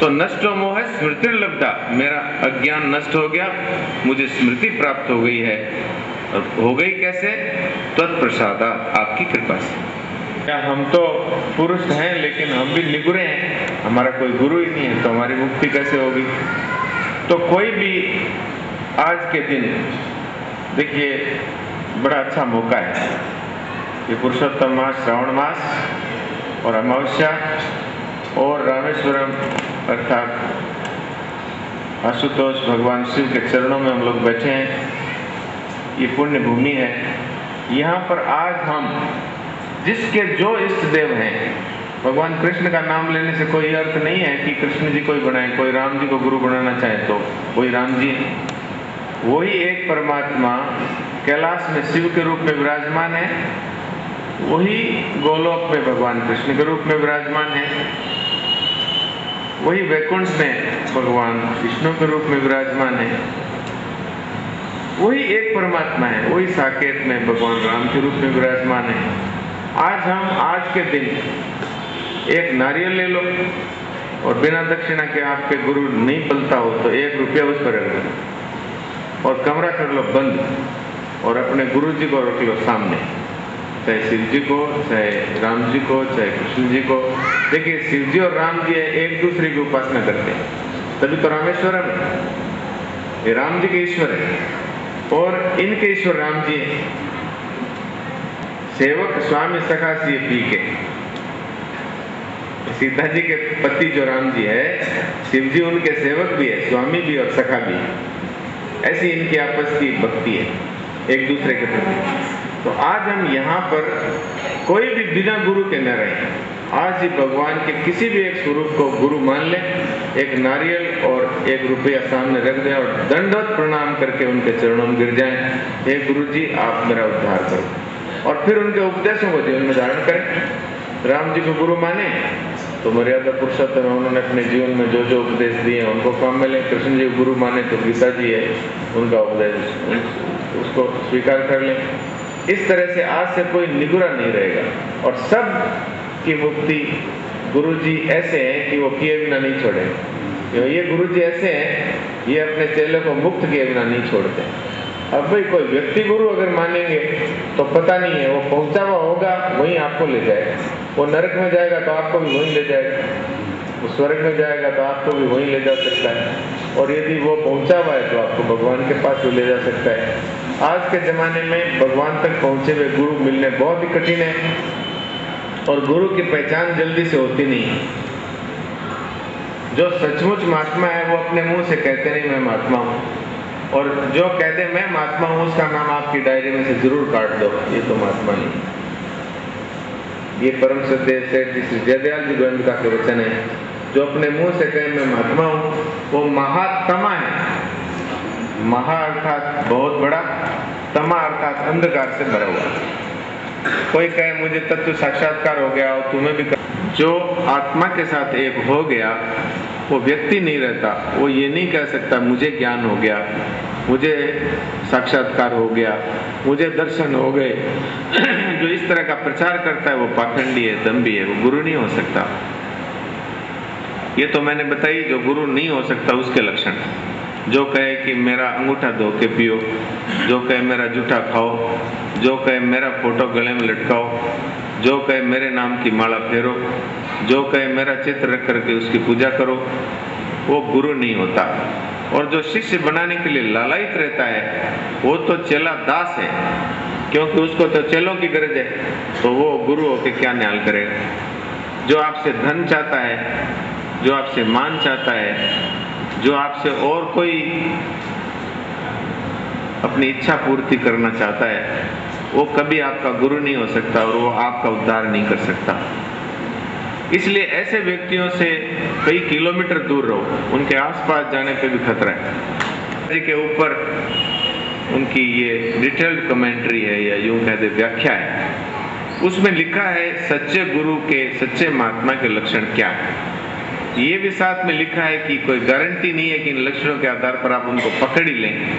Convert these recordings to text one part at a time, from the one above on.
तो नष्टो मोह स्मृतिर्लब्धा, मेरा अज्ञान नष्ट हो गया, मुझे स्मृति प्राप्त हो गई है। और हो गई कैसे? त्वत्प्रसादा, आपकी कृपा से। क्या हम तो पुरुष हैं लेकिन हम भी निगुरे हैं, हमारा कोई गुरु ही नहीं है, तो हमारी मुक्ति कैसे होगी? तो कोई भी आज के दिन देखिए बड़ा अच्छा मौका है, ये पुरुषोत्तम मास, श्रावण मास और अमावस्या और रामेश्वरम अर्थात आशुतोष भगवान शिव के चरणों में हम लोग बैठे हैं। ये पुण्य भूमि है। यहाँ पर आज हम जिसके जो इष्ट देव हैं, भगवान कृष्ण का नाम लेने से कोई अर्थ नहीं है कि कृष्ण जी को ही बनाए, कोई राम जी को गुरु बनाना चाहे तो वही राम जी, वही एक परमात्मा कैलाश में शिव के रूप में विराजमान है, वही गोलोक में भगवान कृष्ण के रूप में विराजमान है, वही वैकुंठ में भगवान विष्णु के रूप में विराजमान है, वही एक परमात्मा है, वही साकेत में भगवान राम के रूप में विराजमान है। आज हम आज के दिन एक नारियल ले लो और बिना दक्षिणा के आपके गुरु नहीं पलता हो तो 1 रुपया उस पर रख दो और कमरा कर लो बंद और अपने गुरु जी को रख लो सामने, चाहे शिव जी को, चाहे राम जी को, चाहे कृष्ण जी को। देखिए शिव जी और राम जी एक दूसरे की उपासना करते हैं, तभी तो रामेश्वरम, ये राम जी के ईश्वर है और इनके ईश्वर राम जी है। सेवक स्वामी सखा सी पी के, सीता जी के पति जो राम जी है, शिव जी उनके सेवक भी है, स्वामी भी और सखा भी। ऐसी इनकी आपस की भक्ति है एक दूसरे के प्रति। तो आज हम यहाँ पर कोई भी बिना गुरु के न रहे, आज ही भगवान के किसी भी एक स्वरूप को गुरु मान ले, एक नारियल और 1 रुपया सामने रख दें और दंडवत प्रणाम करके उनके चरणों में गिर जाएं, हे गुरु जी आप मेरा उद्धार करो। और फिर उनके उपदेशों को जीवन में धारण करें। राम जी को गुरु माने तो मर्यादा पुरुषोत्तम है, उन्होंने अपने जीवन में जो जो उपदेश दिए उनको काम में लें। कृष्ण जी को गुरु माने तो गीता जी है, उनका उपदेश उसको स्वीकार कर लें। इस तरह से आज से कोई निगुरा नहीं रहेगा और सब की मुक्ति गुरु जी ऐसे हैं कि वो किए बिना नहीं छोड़े। ये गुरु जी ऐसे हैं, ये अपने चेले को मुक्त किए बिना नहीं छोड़ते। अब भाई कोई व्यक्ति गुरु अगर मानेंगे तो पता नहीं है, वो पहुंचा हुआ होगा वहीं आपको ले जाएगा, वो नरक में जाएगा तो आपको भी वहीं ले जाएगा, वो स्वर्ग में जाएगा तो आपको भी वहीं ले जा सकता है, और यदि वो पहुंचा हुआ है तो आपको भगवान के पास भी ले जा सकता है। आज के जमाने में भगवान तक पहुंचे हुए गुरु मिलने बहुत ही कठिन है और गुरु की पहचान जल्दी से होती नहीं है। जो सचमुच महात्मा है वो अपने मुंह से कहते नहीं मैं महात्मा हूँ, और जो कहते मैं महात्मा हूँ उसका नाम आपकी डायरी में से जरूर काट दो, ये तो महात्मा नहीं। ये परम सत्य सेठ जी श्री जयदयाल जी गोविंद के वचन है, जो अपने मुंह से कहे मैं महात्मा हूँ वो महात्मा है। महा अर्थात बहुत बड़ा, तमा अर्थात अंधकार से भरा हुआ। कोई कहे मुझे तत्व साक्षात्कार हो गया और तुम्हें भी जो आत्मा के साथ एक हो गया वो व्यक्ति नहीं रहता, वो ये नहीं कह सकता मुझे ज्ञान हो गया, मुझे साक्षात्कार हो गया, मुझे दर्शन हो गए। जो इस तरह का प्रचार करता है वो पाखंडी है, दम्भी है, वो गुरु नहीं हो सकता। ये तो मैंने बताई जो गुरु नहीं हो सकता उसके लक्षण। जो कहे कि मेरा अंगूठा धो के पियो, जो कहे मेरा जूठा खाओ, जो कहे मेरा फोटो गले में लटकाओ, जो कहे मेरे नाम की माला फेरो, जो कहे मेरा चित्र रख करके उसकी पूजा करो, वो गुरु नहीं होता। और जो शिष्य बनाने के लिए लालायित रहता है वो तो चेला दास है, क्योंकि उसको तो चेलों की गरज है, तो वो गुरु होके क्या न्याल करेगा। जो आपसे धन चाहता है, जो आपसे मान चाहता है, जो आपसे और कोई अपनी इच्छा पूर्ति करना चाहता है, वो कभी आपका गुरु नहीं हो सकता और वो आपका उद्धार नहीं कर सकता। इसलिए ऐसे व्यक्तियों से कई किलोमीटर दूर रहो, उनके आसपास जाने पे भी खतरा है। जी के ऊपर उनकी ये डिटेल्ड कमेंट्री है या यूं कह दे व्याख्या है, उसमें लिखा है सच्चे गुरु के, सच्चे महात्मा के लक्षण क्या है। ये भी साथ में लिखा है कि कोई गारंटी नहीं है कि इन लक्षणों के आधार पर आप उनको पकड़ ही लें,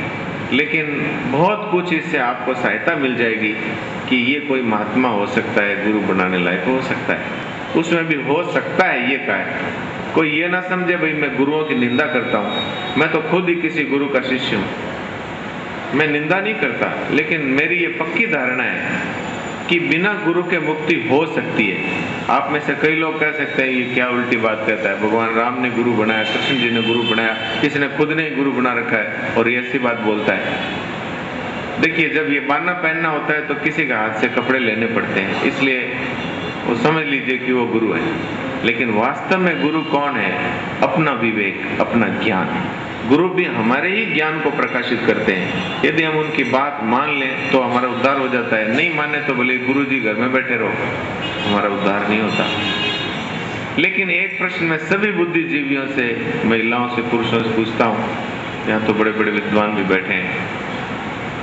लेकिन बहुत कुछ इससे आपको सहायता मिल जाएगी कि ये कोई महात्मा हो सकता है, गुरु बनाने लायक हो सकता है। उसमें भी हो सकता है ये कहा है, कोई ये ना समझे भाई मैं गुरुओं की निंदा करता हूँ, मैं तो खुद ही किसी गुरु का शिष्य हूँ, मैं निंदा नहीं करता, लेकिन मेरी ये पक्की धारणा है कि बिना गुरु के मुक्ति हो सकती है। आप में से कई लोग कह सकते हैं ये क्या उल्टी बात कहता है, भगवान राम ने गुरु बनाया, कृष्ण जी ने गुरु बनाया, किसी ने खुद ने गुरु बना रखा है और ये ऐसी बात बोलता है। देखिए, जब ये बाना पहनना होता है तो किसी के हाथ से कपड़े लेने पड़ते हैं, इसलिए वो समझ लीजिए कि वो गुरु है। लेकिन वास्तव में गुरु कौन है? अपना विवेक, अपना ज्ञान। गुरु भी हमारे ही ज्ञान को प्रकाशित करते हैं। यदि हम उनकी बात मान लें तो हमारा उद्धार हो जाता है, नहीं माने तो बोले गुरु जी घर में बैठे रहो, हमारा उद्धार नहीं होता। लेकिन एक प्रश्न मैं सभी बुद्धिजीवियों से, महिलाओं से, पुरुषों से पूछता हूँ, यहाँ तो बड़े बड़े विद्वान भी बैठे हैं,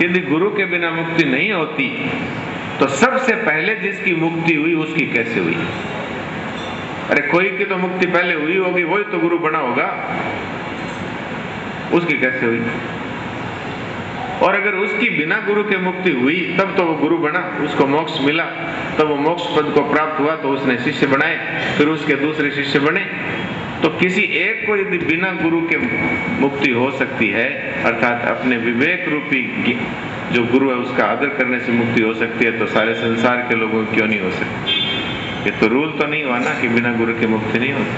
यदि गुरु के बिना मुक्ति नहीं होती तो सबसे पहले जिसकी मुक्ति हुई उसकी कैसे हुई? अरे कोई की तो मुक्ति पहले हुई होगी, वही तो गुरु बना होगा, उसकी कैसे हुई? और अगर उसकी बिना गुरु के मुक्ति हुई तब तो वो गुरु बना, उसको मोक्ष मिला, तब वो मोक्ष पद को प्राप्त हुआ तो उसने शिष्य बनाए, फिर उसके दूसरे शिष्य बने। तो किसी एक को यदि बिना गुरु के मुक्ति हो सकती है, अर्थात अपने विवेक रूपी जो गुरु है उसका आदर करने से मुक्ति हो सकती है, तो सारे संसार के लोगों की क्यों नहीं हो सकती? ये तो रूल तो नहीं हुआ ना कि बिना गुरु के मुक्ति नहीं होती।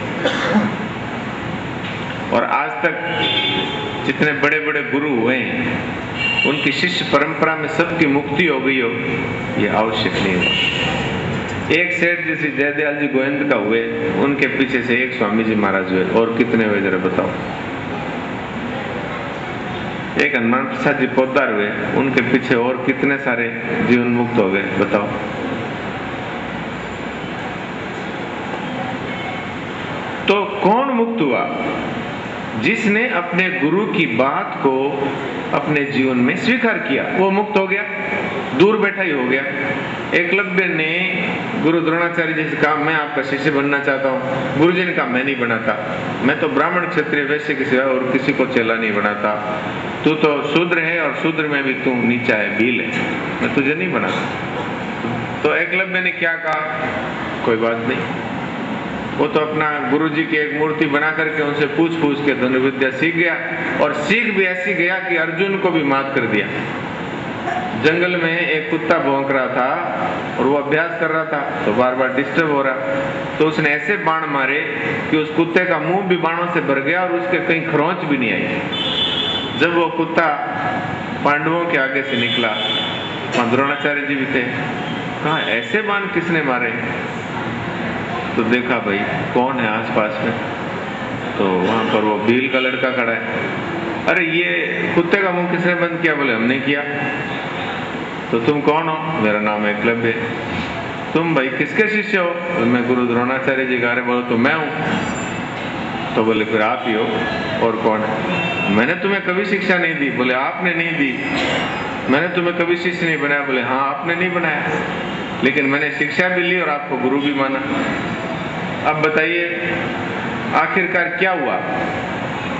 और आज तक जितने बड़े बड़े गुरु हुए हैं उनकी शिष्य परंपरा में सबकी मुक्ति हो गई हो, ये आवश्यक नहीं हुआ। एक सेठ जी श्री जयदयाल जी गोविंद का हुए, उनके पीछे से एक स्वामी जी महाराज हुए, और कितने हुए जरा बताओ? एक हनुमान प्रसाद जी पोद्दार हुए, उनके पीछे और कितने सारे जीवन मुक्त हो गए, बताओ? तो कौन मुक्त हुआ? जिसने अपने गुरु की बात को अपने जीवन में स्वीकार किया, वो मुक्त हो गया, दूर बैठा ही हो गया। एकलव्य ने गुरु द्रोणाचार्य जी से कहा मैं आपका शिष्य बनना चाहता हूँ। गुरु जी ने कहा मैं नहीं बनाता, मैं तो ब्राह्मण क्षत्रिय वैश्य के सिवा और किसी को चेला नहीं बनाता, तू तो शूद्र है और शूद्र में भी तू नीचा है, भील है, मैं तुझे नहीं बनाता। तो एकलव्य ने क्या कहा? कोई बात नहीं। वो तो अपना गुरुजी की एक मूर्ति बना करके उनसे पूछ पूछ के धनुर्विद्या सीख गया, और सीख भी ऐसी गया कि अर्जुन को भी मात कर दिया। जंगल में एक कुत्ता भौंक रहा था और वो अभ्यास कर रहा था, तो बार बार डिस्टर्ब हो रहा, तो उसने ऐसे बाण मारे कि उस कुत्ते का मुंह भी बाणों से भर गया और उसके कहीं खरोंच भी नहीं आई। जब वो कुत्ता पांडवों के आगे से निकला, वहां द्रोणाचार्य जी भी थे, कहा ऐसे बाण किसने मारे? तो देखा भाई कौन है आसपास में, तो वहां पर वो भील का लड़का खड़ा है। अरे ये कुत्ते का मुंह किसने बंद किया? बोले हमने किया। तो तुम कौन हो? मेरा नाम एकलव्य। तुम भाई किसके शिष्य हो? तो मैं गुरु द्रोणाचार्य जी का। बोलो तो मैं हूँ। तो बोले फिर आप ही हो, और कौन है? मैंने तुम्हें कभी शिक्षा नहीं दी। बोले आपने नहीं दी। मैंने तुम्हें कभी शिष्य नहीं बनाया। बोले हाँ आपने नहीं बनाया, लेकिन मैंने शिक्षा भी ली और आपको गुरु भी माना। अब बताइए आखिरकार क्या हुआ?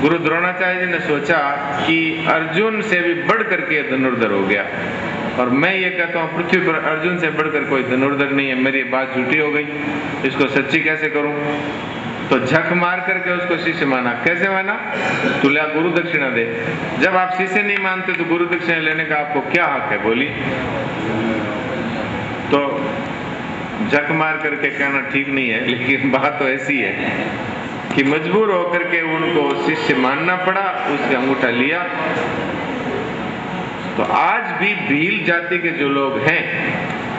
गुरु द्रोणाचार्य जी ने सोचा कि अर्जुन से भी बढ़ करके धनुर्धर हो गया, और मैं ये कहता हूँ पृथ्वी पर अर्जुन से बढ़कर कोई धनुर्धर नहीं है, मेरी बात झूठी हो गई, इसको सच्ची कैसे करूं? तो झक मार करके उसको शिष्य माना। कैसे माना? तुला गुरु दक्षिणा दे। जब आप शिष्य नहीं मानते तो गुरु दक्षिणा लेने का आपको क्या हक है? बोली। तो झक मार करके कहना ठीक नहीं है, लेकिन बात तो ऐसी है कि मजबूर होकर के उनको शिष्य मानना पड़ा, उससे अंगूठा लिया। तो आज भी भील जाति के जो लोग हैं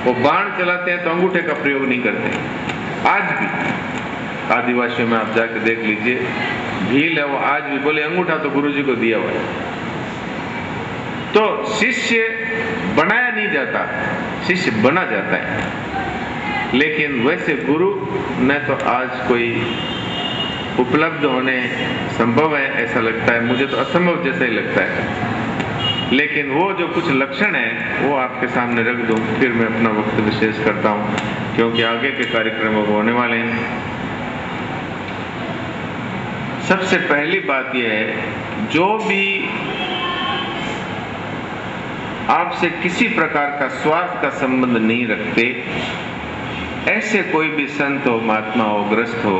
वो बाण चलाते हैं तो अंगूठे का प्रयोग नहीं करते। आज भी आदिवासियों में आप जाके देख लीजिए, भील है वो आज भी बोले अंगूठा तो गुरुजी को दिया हुआ है। तो शिष्य बनाया नहीं जाता, शिष्य बना जाता है। लेकिन वैसे गुरु न तो आज कोई उपलब्ध होने संभव है, ऐसा लगता है मुझे, तो असंभव जैसा ही लगता है। लेकिन वो जो कुछ लक्षण है वो आपके सामने रख दूं, फिर मैं अपना वक्तव्य शेष करता हूं, क्योंकि आगे के कार्यक्रम होने वाले हैं। सबसे पहली बात यह है, जो भी आपसे किसी प्रकार का स्वार्थ का संबंध नहीं रखते, ऐसे कोई भी संत हो, महात्मा हो, ग्रस्त हो,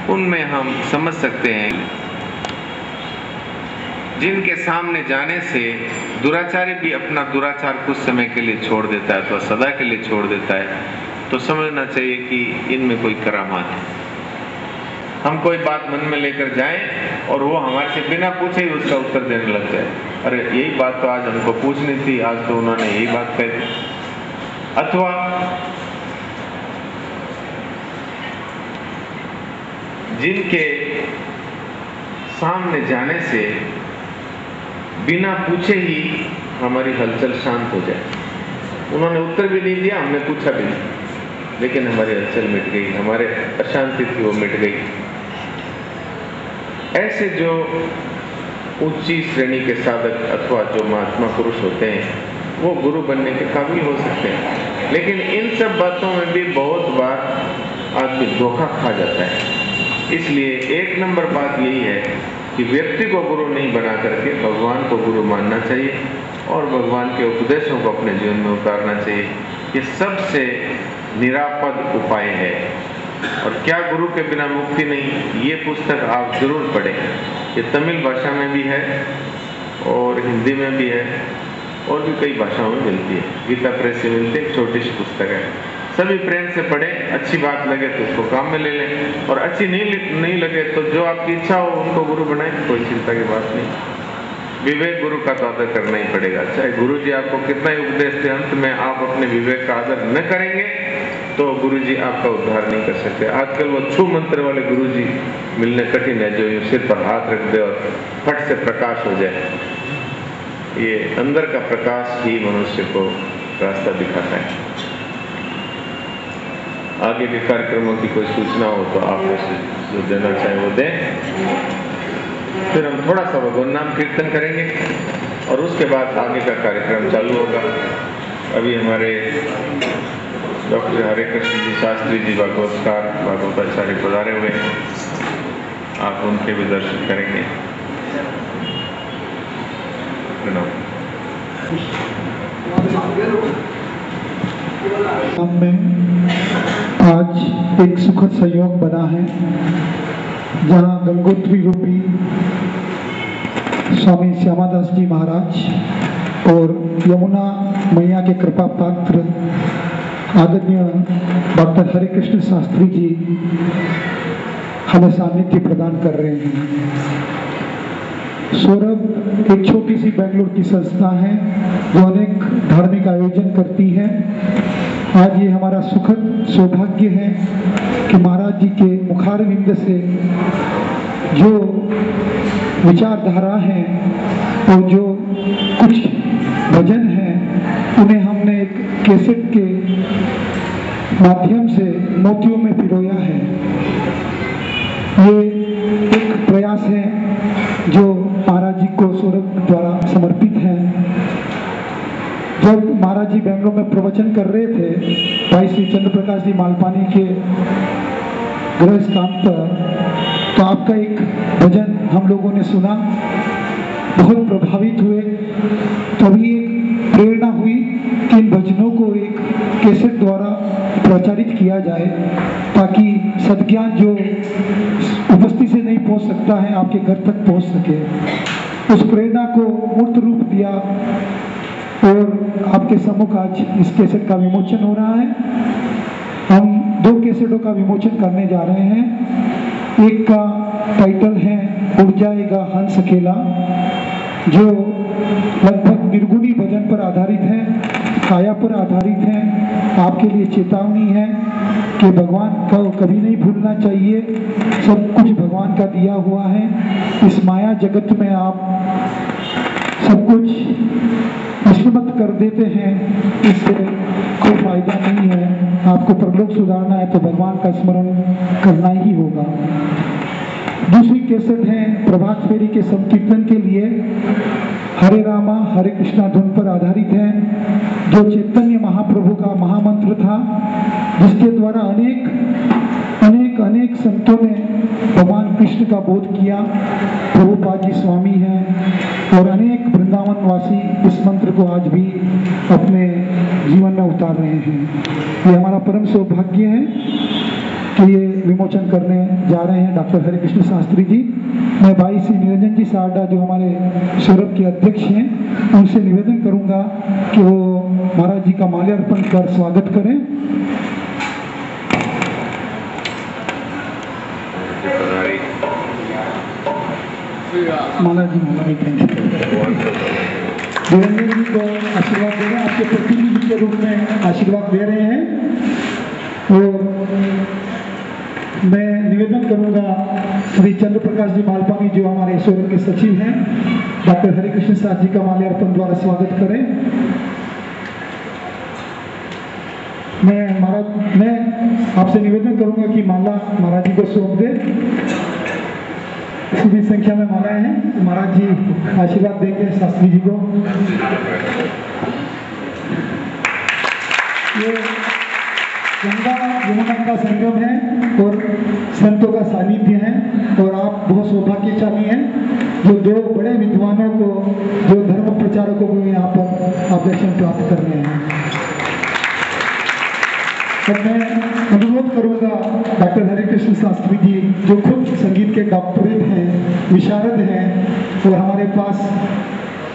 उनमें हम समझ सकते हैं जिनके सामने जाने से दुराचारी भी अपना दुराचार कुछ समय के लिए छोड़ देता है, तो सदा के लिए छोड़ देता है, तो समझना चाहिए कि इनमें कोई करामात है। हम कोई बात मन में लेकर जाएं और वो हमारे से बिना पूछे ही उसका उत्तर देने लग जाए, अरे यही बात तो आज हमको पूछनी थी, आज तो उन्होंने यही बात कह दी। अथवा जिनके सामने जाने से बिना पूछे ही हमारी हलचल शांत हो जाए, उन्होंने उत्तर भी नहीं दिया, हमने पूछा भी नहीं, लेकिन हमारी हलचल मिट गई, हमारे अशांति थी वो मिट गई। ऐसे जो ऊंची श्रेणी के साधक अथवा जो महात्मा पुरुष होते हैं वो गुरु बनने के काबिल हो सकते हैं, लेकिन इन सब बातों में भी बहुत बार आदमी धोखा खा जाता है। इसलिए एक नंबर बात यही है कि व्यक्ति को गुरु नहीं बना करके भगवान को गुरु मानना चाहिए और भगवान के उपदेशों को अपने जीवन में उतारना चाहिए। ये सबसे निरापद उपाय है। और क्या गुरु के बिना मुक्ति नहीं, ये पुस्तक आप जरूर पढ़ें। ये तमिल भाषा में भी है और हिंदी में भी है और भी कई भाषाओं में मिलती है। गीता प्रेस से मिलती है, छोटी सी पुस्तक है। सभी प्रेम से पढ़ें, अच्छी बात लगे तो उसको काम में ले लें और अच्छी नहीं लगे तो जो आपकी इच्छा हो उनको गुरु बनाएं, कोई चिंता की बात नहीं। विवेक गुरु का तो आदर करना ही पड़ेगा, चाहे गुरु जी आपको कितना ही उपदेश दे, अंत में आप अपने विवेक का आदर न करेंगे तो गुरु जी आपका उद्धार नहीं कर सकते। आजकल वो छू मंत्र वाले गुरु जी मिलने कठिन है, जो सिर पर हाथ रख दे और फट से प्रकाश हो जाए। ये अंदर का प्रकाश ही मनुष्य को रास्ता दिखाता है। आगे के कार्यक्रमों की कोई सूचना हो तो आप जो देना चाहें वो दें। फिर हम थोड़ा सा भगवान नाम कीर्तन करेंगे और उसके बाद आगे का कार्यक्रम चालू होगा। अभी हमारे डॉक्टर हरे कृष्ण जी शास्त्री जी भागवतकार भागवताचार्य पधारे हुए हैं, आप उनके भी दर्शन करेंगे। हम में आज एक सुखद संयोग बना है, जहां गंगोत्री रूपी स्वामी श्यामादास जी महाराज और यमुना मैया के कृपा पात्र आदरणीय डॉक्टर हरे कृष्ण शास्त्री जी हमें सानिध्य प्रदान कर रहे हैं। सौरभ एक छोटी सी बेंगलुरु की संस्था है जो अनेक धार्मिक आयोजन करती है। आज ये हमारा सुखद सौभाग्य है कि महाराज जी के मुखारविंद से जो विचारधारा है और जो कुछ भजन है उन्हें हमने एक कैसेट के माध्यम से मोतियों में पिरोया है। ये एक प्रयास है जो महाराज जी को सौरभ द्वारा समर्पित है। जब महाराज जी बेंगलोर में प्रवचन कर रहे थे, भाई श्री चंद्र प्रकाश जी मालपानी के गृह स्थान पर, तो आपका एक भजन हम लोगों ने सुना, बहुत प्रभावित हुए। तभी एक प्रेरणा हुई कि इन भजनों को एक कैसेट द्वारा प्रचारित किया जाए ताकि सद्ज्ञान जो उपस्थिति से नहीं पहुंच सकता है आपके घर तक पहुंच सके। उस प्रेरणा को मूर्त रूप दिया और आपके सम्मुख आज इस कैसेट का विमोचन हो रहा है। हम 2 कैसेटों का विमोचन करने जा रहे हैं। एक का टाइटल है उड़ जाएगा हंस अकेला, जो लगभग निर्गुणी भजन पर आधारित है, काया पर आधारित है। आपके लिए चेतावनी है कि भगवान को कभी नहीं भूलना चाहिए, सब कुछ भगवान का दिया हुआ है। इस माया जगत में आप सब कुछ विस्मृत कर देते हैं, इससे कोई फायदा नहीं है। आपको परलोक सुधारना है तो भगवान का स्मरण करना ही होगा। दूसरी कैसेट है प्रभात फेरी के संकीर्तन के लिए हरे रामा हरे कृष्णा धुन पर आधारित है, जो चैतन्य महाप्रभु का महामंत्र था, जिसके द्वारा अनेक संतों ने भगवान कृष्ण का बोध किया। प्रभुपाद जी स्वामी हैं और अनेक वृंदावन वासी इस मंत्र को आज भी अपने जीवन में उतार रहे हैं। ये हमारा परम सौभाग्य है। तो ये विमोचन करने जा रहे हैं डॉक्टर हरे कृष्ण शास्त्री जी। मैं भाई श्री निरंजन जी सारडा जो हमारे सौरभ के अध्यक्ष हैं उनसे निवेदन करूंगा कि वो महाराज जी का माल्यार्पण कर स्वागत करें। माला जी निरंजन जी को आशीर्वाद दे रहे हैं, आपके प्रतिनिधि के रूप में आशीर्वाद दे रहे हैं। और मैं निवेदन करूंगा श्री चंद्र प्रकाश जी मालपानी जो हमारे ईश्वर के सचिव हैं डॉक्टर हरे कृष्ण शास्त्री जी का माल्यार्पण द्वारा स्वागत करें। मैं आपसे निवेदन करूंगा कि माला महाराज जी को सौंप दे। इसी संख्या में मालाएं हैं, महाराज जी आशीर्वाद देंगे शास्त्री जी को। ये गंगा यमुना का संगम है और संतों का सानिध्य है और आप बहुत सौभाग्यशाली हैं जो दो बड़े विद्वानों को, जो धर्म प्रचारकों को यहाँ पर आप दर्शन प्राप्त कर रहे हैं। और मैं अनुरोध करूंगा डॉक्टर हरे कृष्ण शास्त्री जी जो खुद संगीत के डॉक्टरेट हैं, विशारद हैं और हमारे पास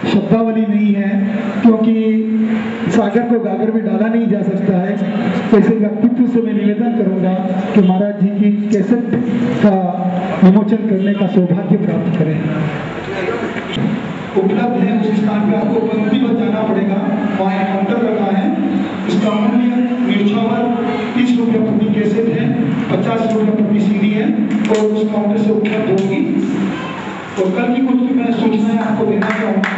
शब्दावली नहीं है क्योंकि सागर को गागर में डाला नहीं जा सकता है। तो ऐसे व्यक्तित्व से मैं निवेदन करूंगा कि महाराज जी की कैसेट का विमोचन करने का सौभाग्य प्राप्त करें। उपलब्ध है उस स्थान पे आपको पंक्ति पर जाना पड़ेगा, वहाँ काउंटर रखा है। इसका मूल्य न्यूछावर 30 रुपये प्रति कैसेट है, 50 रुपये प्रति सीडी है और उस काउंटर से उपलब्ध होगी। और कल की कुछ मैं सूचनाएं आपको देना चाहूँगा।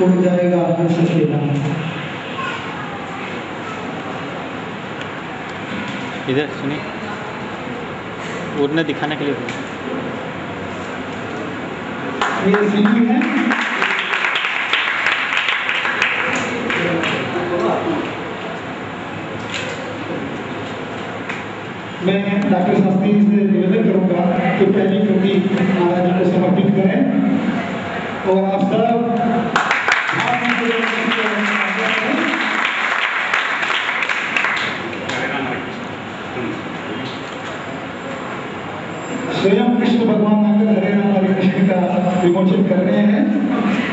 उड़ जाएगा इधर सुनिए, उड़ने दिखाने के लिए ये सीडी है। मैं डॉक्टर शास्त्री जी से निवेदन करूंगा कि पहली प्रति महाराज जी को समर्पित करें और आप सब स्वयं कृष्ण भगवान आकर हरे राम हरे कृष्ण का विमोचन कर रहे हैं।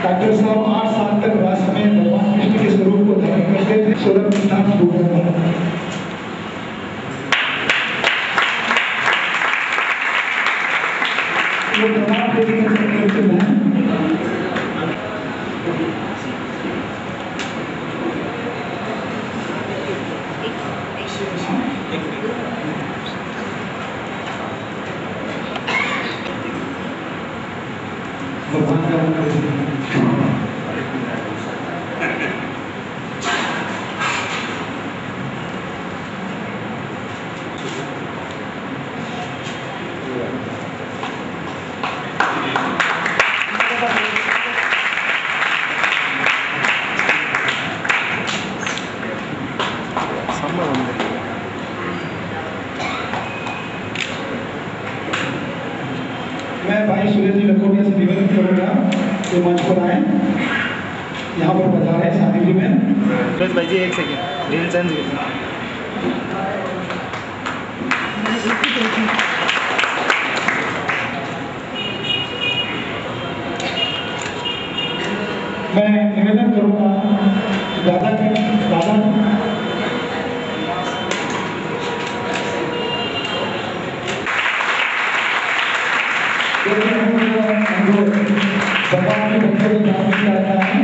डॉक्टर साहब 8 साल तक रास में भगवान कृष्ण के स्वरूप को धारण करते थे। 16 स्थान भगवान का मैं भाई सूरज जी लखोटिया से निवेदन करूंगा कि मंच पर आए, यहाँ पर बता रहे हैं शादी में। सूरज भाई जी एक सेकेंड, रील सेंस मैं निवेदन करूंगा दादा भगवान के बच्चों को जान आता है।